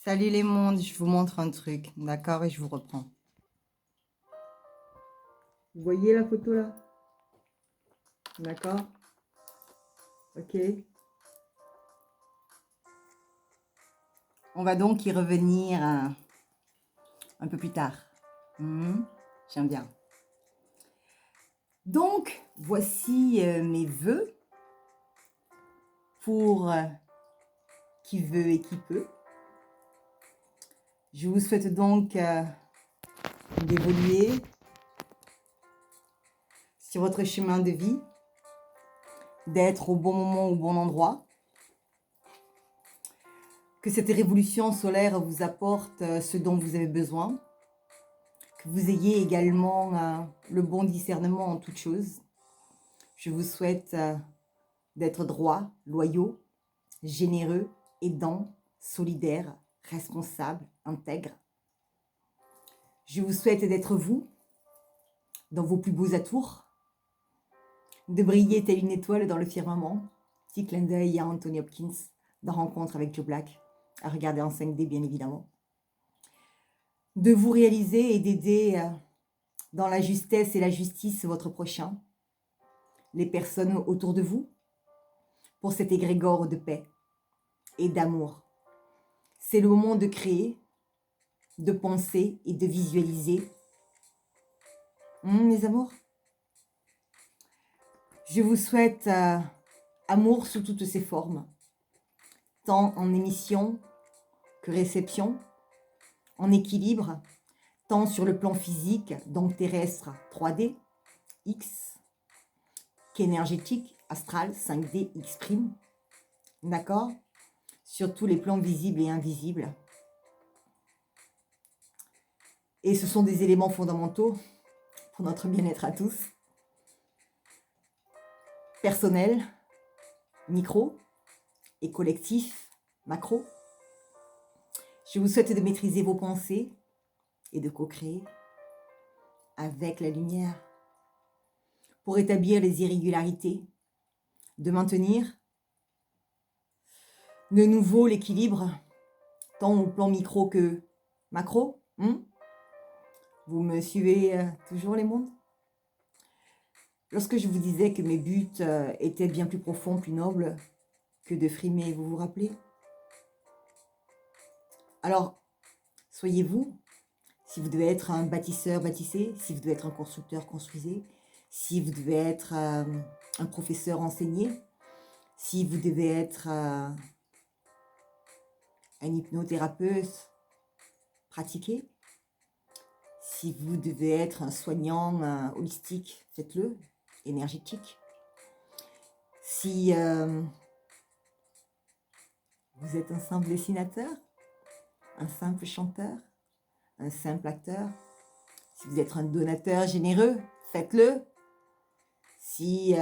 Salut les mondes, je vous montre un truc, d'accord? Et je vous reprends. Vous voyez la photo là? D'accord? Ok. On va donc y revenir un peu plus tard. J'aime bien. Donc, voici mes vœux pour qui veut et qui peut. Je vous souhaite donc d'évoluer sur votre chemin de vie, d'être au bon moment, au bon endroit, que cette révolution solaire vous apporte ce dont vous avez besoin, que vous ayez également le bon discernement en toutes choses. Je vous souhaite d'être droit, loyaux, généreux, aidant, solidaire, responsable, intègre. Je vous souhaite d'être vous, dans vos plus beaux atours, de briller telle une étoile dans le firmament. Petit clin d'œil à Anthony Hopkins, dans Rencontre avec Joe Black, à regarder en 5D bien évidemment. De vous réaliser et d'aider dans la justesse et la justice votre prochain, les personnes autour de vous, pour cet égrégore de paix et d'amour. C'est le moment de créer, de penser et de visualiser. Mes amours, je vous souhaite amour sous toutes ses formes, tant en émission que réception, en équilibre, tant sur le plan physique, donc terrestre 3D, X, qu'énergétique, astral, 5D, X', d'accord? Sur tous les plans visibles et invisibles. Et ce sont des éléments fondamentaux pour notre bien-être à tous. Personnel, micro, et collectif, macro. Je vous souhaite de maîtriser vos pensées et de co-créer avec la lumière pour établir les irrégularités, de maintenir de nouveau l'équilibre, tant au plan micro que macro. Vous me suivez toujours les mondes? Lorsque je vous disais que mes buts étaient bien plus profonds, plus nobles que de frimer, vous vous rappelez? Alors, soyez vous. Si vous devez être un bâtisseur, bâtissez. Si vous devez être un constructeur, construisez. Si vous devez être un professeur, enseignez. Si vous devez être un hypnothérapeute, pratiquez. Si vous devez être un soignant holistique, faites-le, énergétique. Si vous êtes un simple dessinateur, un simple chanteur, un simple acteur, si vous êtes un donateur généreux, faites-le. Si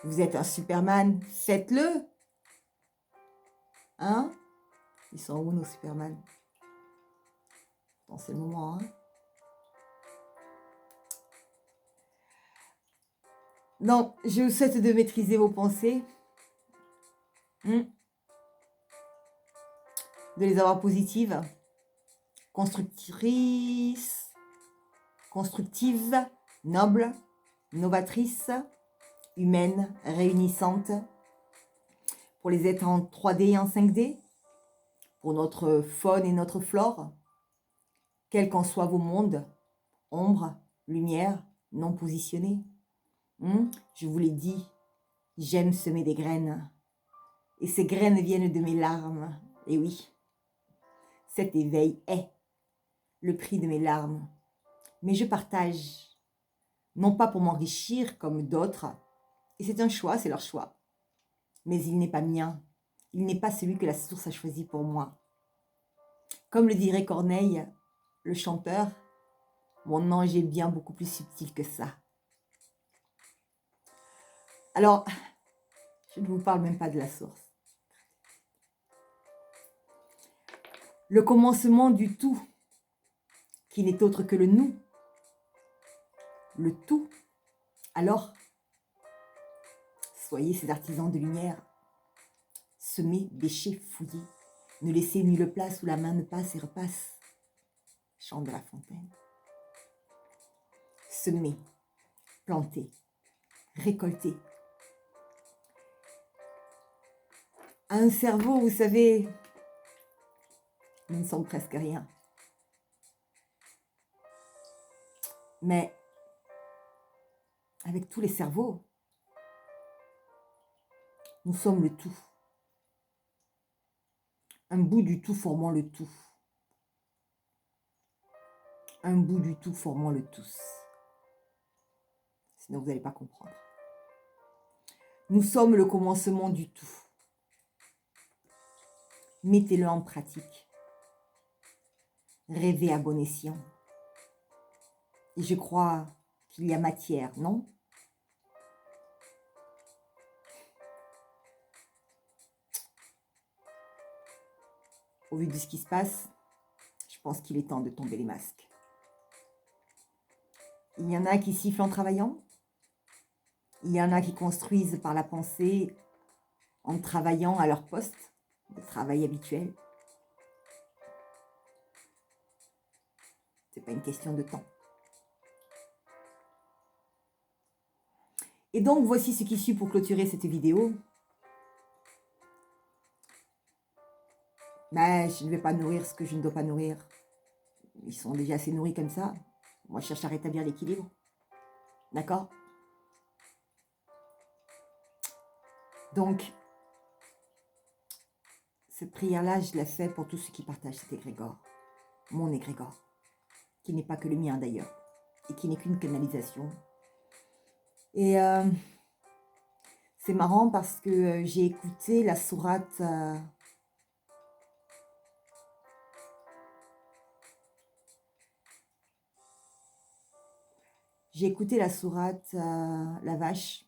vous êtes un Superman, faites-le. Hein? Ils sont où nos Superman? Bon, c'est le moment, hein? Donc, je vous souhaite de maîtriser vos pensées. De les avoir positives, constructrices, constructives, nobles, novatrices, humaines, réunissantes, pour les êtres en 3D et en 5D, pour notre faune et notre flore, quels qu'en soient vos mondes, ombre, lumière, non positionnés. Je vous l'ai dit, j'aime semer des graines. Et ces graines viennent de mes larmes. Et oui, cet éveil est le prix de mes larmes. Mais je partage, non pas pour m'enrichir comme d'autres, et c'est un choix, c'est leur choix. Mais il n'est pas mien, il n'est pas celui que la source a choisi pour moi. Comme le dirait Corneille, le chanteur, mon ange est bien beaucoup plus subtil que ça. Alors, je ne vous parle même pas de la source. Le commencement du tout, qui n'est autre que le nous. Le tout. Alors, soyez ces artisans de lumière. Semez, bêchez, fouillez. Ne laissez nulle place où la main ne passe et repasse. Chant de La Fontaine. Semer, planter, récolter. Un cerveau, vous savez, nous ne sommes presque rien. Mais avec tous les cerveaux, nous sommes le tout. Un bout du tout formant le tout. Un bout du tout formant le tous. Sinon, vous n'allez pas comprendre. Nous sommes le commencement du tout. Mettez-le en pratique. Rêvez à bon escient. Et je crois qu'il y a matière, non? Au vu de ce qui se passe, je pense qu'il est temps de tomber les masques. Il y en a qui sifflent en travaillant. Il y en a qui construisent par la pensée en travaillant à leur poste de travail habituel. Ce n'est pas une question de temps. Et donc, voici ce qui suit pour clôturer cette vidéo. Ben, je ne vais pas nourrir ce que je ne dois pas nourrir. Ils sont déjà assez nourris comme ça. Moi, je cherche à rétablir l'équilibre. D'accord? Donc, cette prière-là, je la fais pour tous ceux qui partagent cet égrégore. Mon égrégore. Qui n'est pas que le mien d'ailleurs. Et qui n'est qu'une canalisation. Et c'est marrant parce que j'ai écouté la sourate... J'ai écouté la sourate La Vache.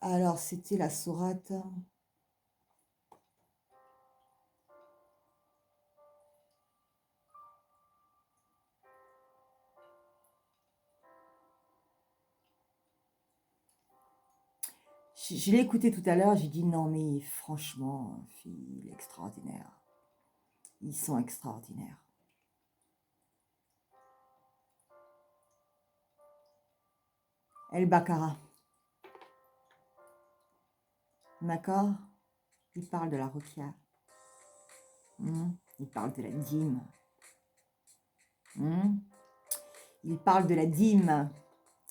Alors, c'était la sourate... Je l'ai écouté tout à l'heure, j'ai dit non mais franchement, il est extraordinaire. Ils sont extraordinaires. El Baqara. D'accord? Il parle de la ruqya. Il parle de la dîme. Il parle de la dîme.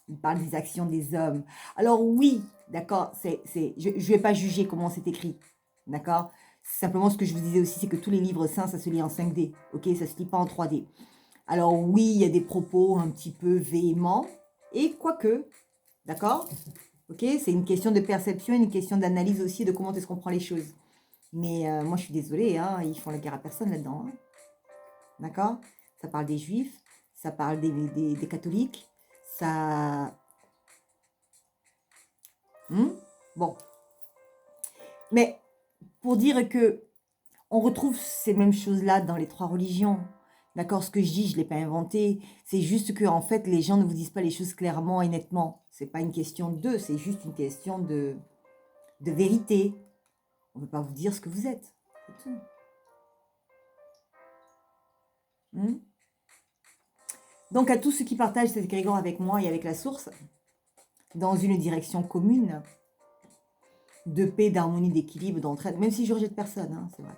Il parle des actions des hommes. Alors oui, d'accord, je ne vais pas juger comment c'est écrit. D'accord? Simplement, ce que je vous disais aussi, c'est que tous les livres saints, ça se lit en 5D. Ok? Ça ne se lit pas en 3D. Alors oui, il y a des propos un petit peu véhéments. Et quoique, d'accord? Ok? C'est une question de perception, une question d'analyse aussi de comment est-ce qu'on prend les choses. Mais moi, je suis désolée, hein, ils font la guerre à personne là-dedans. Hein. D'accord? Ça parle des juifs, ça parle des catholiques, ça... Bon. Mais pour dire que on retrouve ces mêmes choses-là dans les trois religions. D'accord? Ce que je dis, je ne l'ai pas inventé. C'est juste que, en fait, les gens ne vous disent pas les choses clairement et nettement. Ce n'est pas une question d'eux, c'est juste une question de vérité. On ne peut pas vous dire ce que vous êtes. C'est tout. Donc, à tous ceux qui partagent cet égrégore avec moi et avec la source, dans une direction commune, de paix, d'harmonie, d'équilibre, d'entraide, même si je rejette personne, hein, c'est vrai.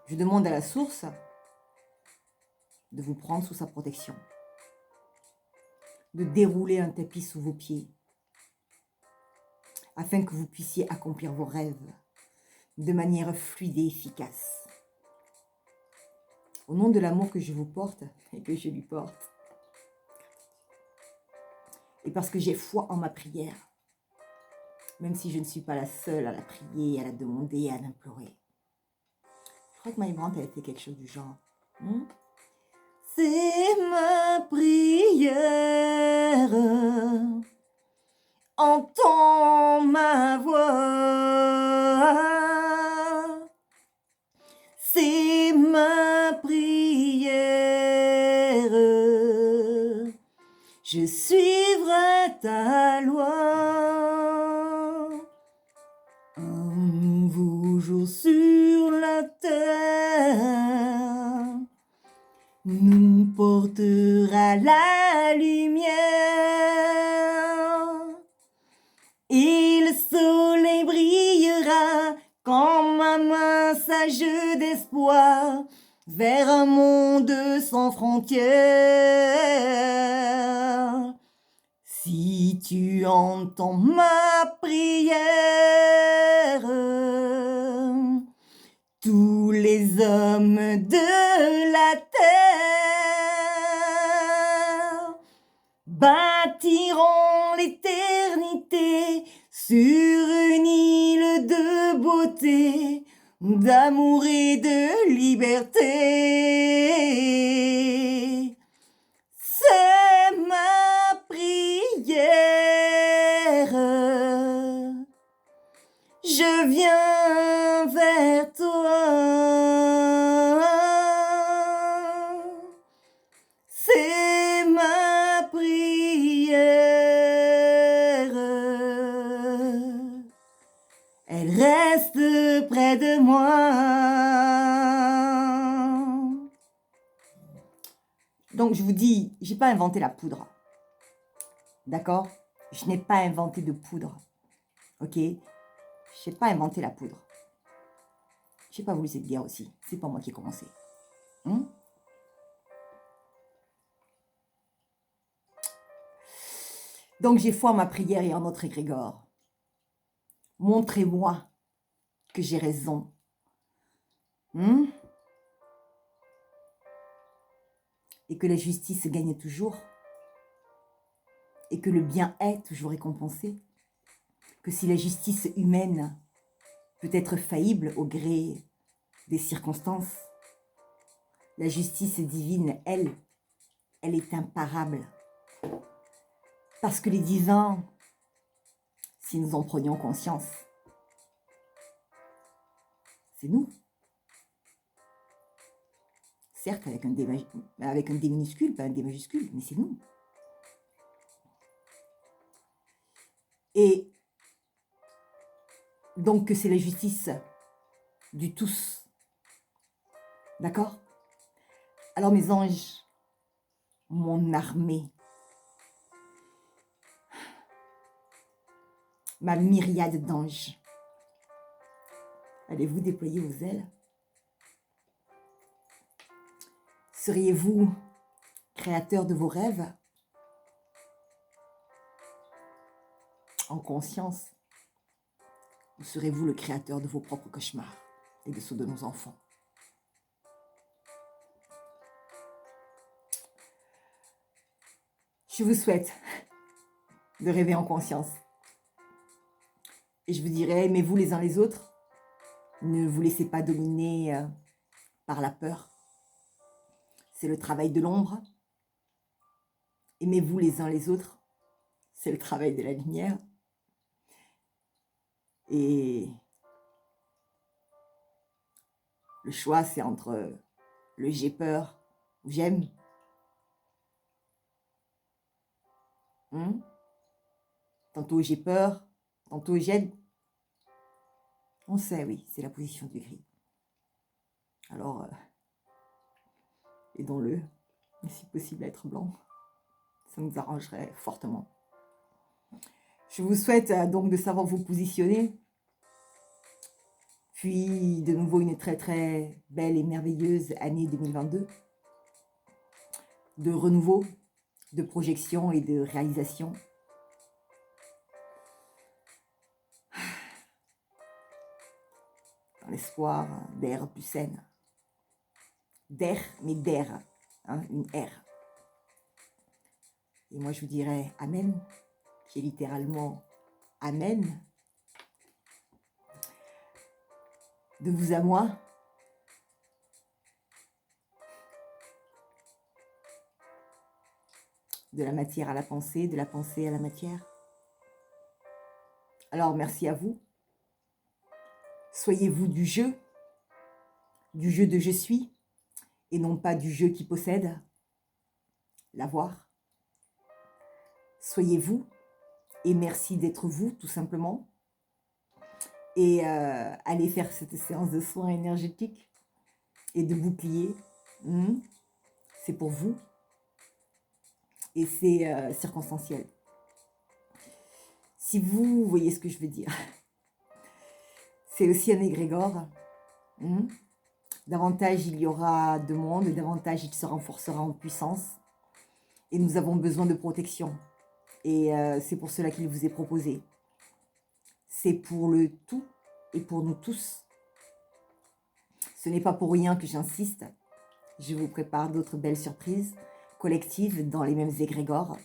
Je demande à la source de vous prendre sous sa protection, de dérouler un tapis sous vos pieds, afin que vous puissiez accomplir vos rêves de manière fluide et efficace. Au nom de l'amour que je vous porte et que je lui porte, et parce que j'ai foi en ma prière, même si je ne suis pas la seule à la prier, à la demander, à l'implorer. Je crois que Maï Brandt a fait quelque chose du genre. C'est ma prière, entends ma voix. C'est ma prière, je suivrai ta loi. Un nouveau jour sur nous portera la lumière. Et le soleil brillera comme un main sage d'espoir vers un monde sans frontières. Si tu entends ma prière, tous les hommes de la terre bâtiront l'éternité sur une île de beauté, d'amour et de liberté. C'est ma prière. Je viens vers toi. C'est ma prière. Elle reste près de moi. Donc je vous dis, j'ai pas inventé la poudre. D'accord? Je n'ai pas inventé de poudre. Ok? Je n'ai pas inventé la poudre. Je n'ai pas voulu cette guerre aussi. C'est pas moi qui ai commencé. Donc j'ai foi en ma prière et en notre égrégore. Montrez-moi que j'ai raison. Et que la justice gagne toujours. Et que le bien est toujours récompensé. Que si la justice humaine peut être faillible au gré des circonstances, la justice divine, elle est imparable. Parce que les divins, si nous en prenions conscience, c'est nous. Certes, avec un D minuscule, pas un D majuscule, mais c'est nous. Et donc que c'est la justice du tous. D'accord? Alors mes anges, mon armée, ma myriade d'anges, allez-vous déployer vos ailes? Seriez-vous créateur de vos rêves? En conscience? Ou serez-vous le créateur de vos propres cauchemars et de ceux de nos enfants? Je vous souhaite de rêver en conscience. Et je vous dirais, aimez-vous les uns les autres. Ne vous laissez pas dominer par la peur. C'est le travail de l'ombre. Aimez-vous les uns les autres. C'est le travail de la lumière. Et le choix, c'est entre le j'ai peur ou j'aime. Tantôt j'ai peur, tantôt j'aime. On sait, oui, c'est la position du gris. Alors, aidons-le, si possible, à être blanc. Ça nous arrangerait fortement. Je vous souhaite donc de savoir vous positionner. Puis, de nouveau, une très très belle et merveilleuse année 2022. De renouveau, de projection et de réalisation. Dans l'espoir d'ère plus saine. D'ère, mais d'air, une ère. Et moi, je vous dirais Amen, qui est littéralement Amen. De vous à moi. De la matière à la pensée, de la pensée à la matière. Alors, merci à vous. Soyez-vous du jeu de je suis, et non pas du jeu qui possède, l'avoir. Soyez vous, et merci d'être vous, tout simplement. et allez faire cette séance de soins énergétiques et de bouclier. C'est pour vous et c'est circonstanciel. Si vous voyez ce que je veux dire, c'est aussi un égrégore. Davantage il y aura de monde, davantage il se renforcera en puissance. Et nous avons besoin de protection. Et c'est pour cela qu'il vous est proposé. C'est pour le tout et pour nous tous. Ce n'est pas pour rien que j'insiste. Je vous prépare d'autres belles surprises collectives dans les mêmes égrégores.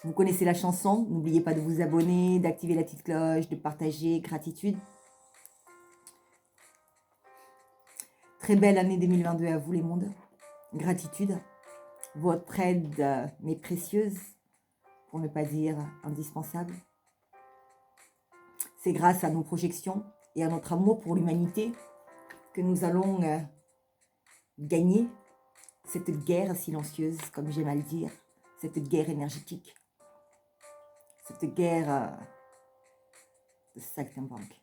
Vous connaissez la chanson. N'oubliez pas de vous abonner, d'activer la petite cloche, de partager. Gratitude. Très belle année 2022 à vous les mondes. Gratitude. Votre aide m'est précieuse, pour ne pas dire indispensable. C'est grâce à nos projections et à notre amour pour l'humanité que nous allons gagner cette guerre silencieuse, comme j'aime à le dire, cette guerre énergétique, cette guerre de saltimbanque.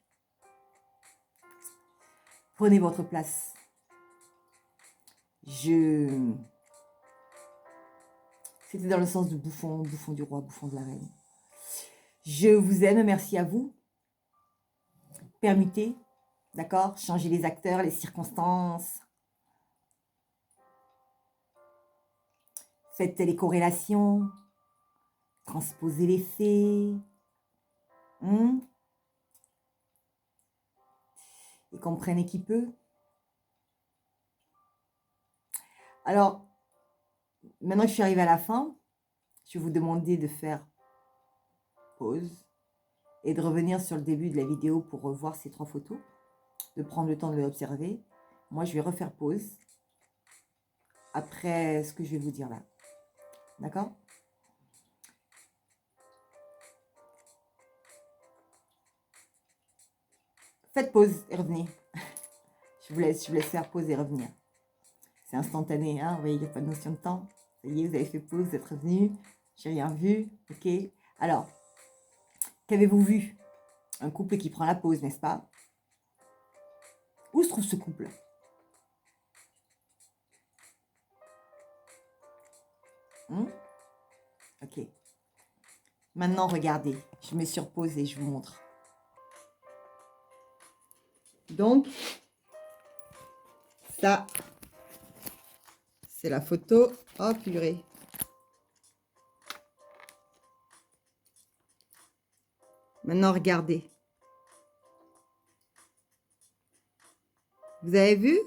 Prenez votre place. C'était dans le sens de bouffon, bouffon du roi, bouffon de la reine. Je vous aime, merci à vous. Permutez, d'accord? Changez les acteurs, les circonstances. Faites les corrélations. Transposez les faits. Et comprenez qui peut. Alors, maintenant que je suis arrivée à la fin, je vais vous demander de faire pause et de revenir sur le début de la vidéo pour revoir ces 3 photos, de prendre le temps de les observer. Moi, je vais refaire pause après ce que je vais vous dire là. D'accord? Faites pause et revenez. Je vous laisse faire pause et revenir. C'est instantané, hein? Vous voyez, il n'y a pas de notion de temps. Ça y est, vous avez fait pause, vous êtes revenu. J'ai rien vu, ok? Alors, qu'avez-vous vu? Un couple qui prend la pause, n'est-ce pas? Où se trouve ce couple? Ok. Maintenant, regardez. Je mets sur pause et je vous montre. Donc, ça, c'est la photo. Oh, purée. Maintenant, regardez. Vous avez vu?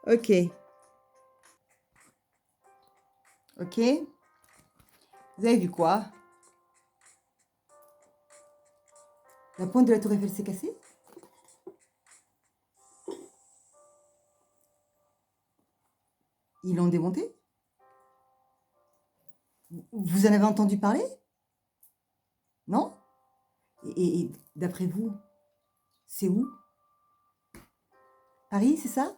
Ok. Ok. Vous avez vu quoi? La pointe de la tour Eiffel s'est cassée? Ils l'ont démonté? Vous en avez entendu parler? Non? Et d'après vous, c'est où? Paris, c'est ça?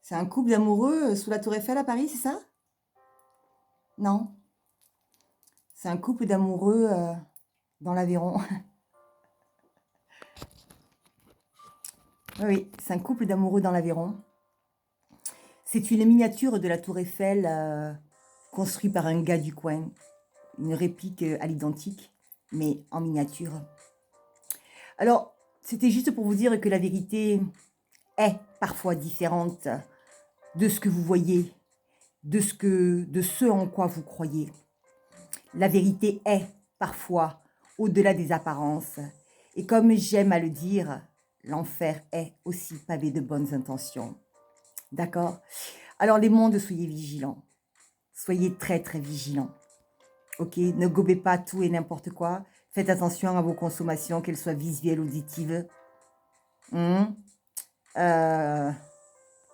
C'est un couple d'amoureux sous la tour Eiffel à Paris, c'est ça? Non. C'est un couple d'amoureux dans l'Aveyron. Oui, c'est un couple d'amoureux dans l'Aveyron. C'est une miniature de la tour Eiffel construite par un gars du coin. Une réplique à l'identique, mais en miniature. Alors, c'était juste pour vous dire que la vérité est parfois différente de ce que vous voyez, de ce en quoi vous croyez. La vérité est parfois au-delà des apparences. Et comme j'aime à le dire, l'enfer est aussi pavé de bonnes intentions. D'accord? Alors les mondes, soyez vigilants. Soyez très très vigilants. Ok? Ne gobez pas tout et n'importe quoi. Faites attention à vos consommations, qu'elles soient visuelles, auditives,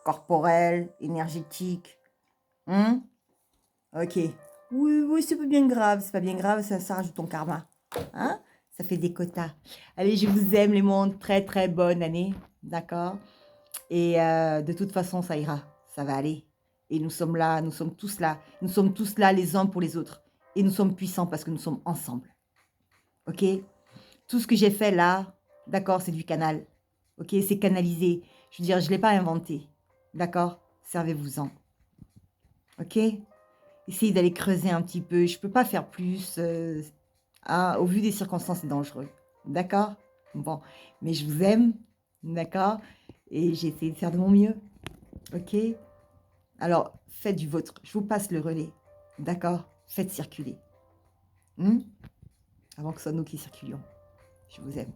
corporelles, énergétiques. Ok. Oui, c'est pas bien grave. C'est pas bien grave, ça rajoute ton karma. Hein? Ça fait des quotas. Allez, je vous aime les mondes. Très très bonne année. D'accord? Et de toute façon, ça ira. Ça va aller. Et nous sommes là, nous sommes tous là. Nous sommes tous là les uns pour les autres. Et nous sommes puissants parce que nous sommes ensemble. Ok? Tout ce que j'ai fait là, d'accord, c'est du canal. Ok? C'est canalisé. Je veux dire, je ne l'ai pas inventé. D'accord? Servez-vous-en. Ok? Essayez d'aller creuser un petit peu. Je ne peux pas faire plus. Au vu des circonstances, c'est dangereux. D'accord? Bon. Mais je vous aime. D'accord? Et j'ai essayé de faire de mon mieux. Ok? Alors, faites du vôtre. Je vous passe le relais. D'accord? Faites circuler. Avant que ce soit nous qui circulions. Je vous aime.